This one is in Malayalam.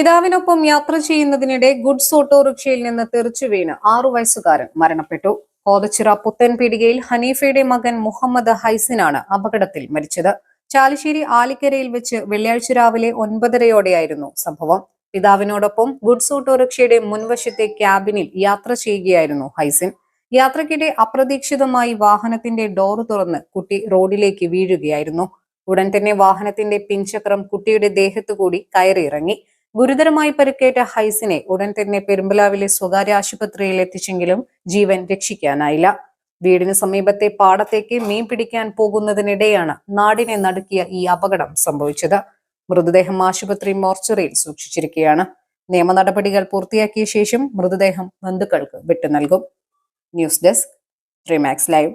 പിതാവിനൊപ്പം യാത്ര ചെയ്യുന്നതിനിടെ ഗുഡ്സ് ഓട്ടോറിക്ഷയിൽ നിന്ന് തെറിച്ചു വീണ് 6 വയസ്സുകാരൻ മരണപ്പെട്ടു. കോതച്ചിറ പുത്തൻപീടികയിൽ ഹനീഫയുടെ മകൻ മുഹമ്മദ് ഹൈസിനാണ് അപകടത്തിൽ മരിച്ചത്. ചാലിശ്ശേരി ആലിക്കരയിൽ വെച്ച് വെള്ളിയാഴ്ച രാവിലെ 9:30-യോടെയായിരുന്നു സംഭവം. പിതാവിനോടൊപ്പം ഗുഡ്സ് ഓട്ടോറിക്ഷയുടെ മുൻവശത്തെ ക്യാബിനിൽ യാത്ര ചെയ്യുകയായിരുന്നു ഹൈസിൻ. യാത്രക്കിടെ അപ്രതീക്ഷിതമായി വാഹനത്തിന്റെ ഡോറ് തുറന്ന് കുട്ടി റോഡിലേക്ക് വീഴുകയായിരുന്നു. ഉടൻ തന്നെ വാഹനത്തിന്റെ പിൻചക്രം കുട്ടിയുടെ ദേഹത്തു കൂടി കയറിയിറങ്ങി. ഗുരുതരമായി പരിക്കേറ്റ ഹൈസിനെ ഉടൻ തന്നെ പെരുമ്പലാവിലെ സ്വകാര്യ ആശുപത്രിയിൽ എത്തിച്ചെങ്കിലും ജീവൻ രക്ഷിക്കാനായില്ല. വീടിന് സമീപത്തെ പാടത്തേക്ക് മീൻ പിടിക്കാൻ പോകുന്നതിനിടെയാണ് നാടിനെ നടുക്കിയ ഈ അപകടം സംഭവിച്ചത്. മൃതദേഹം ആശുപത്രി മോർച്ചറിയിൽ സൂക്ഷിച്ചിരിക്കുകയാണ്. നിയമ നടപടികൾ പൂർത്തിയാക്കിയ ശേഷം മൃതദേഹം ബന്ധുക്കൾക്ക് വിട്ടു നൽകും. News desk 3 Max Live.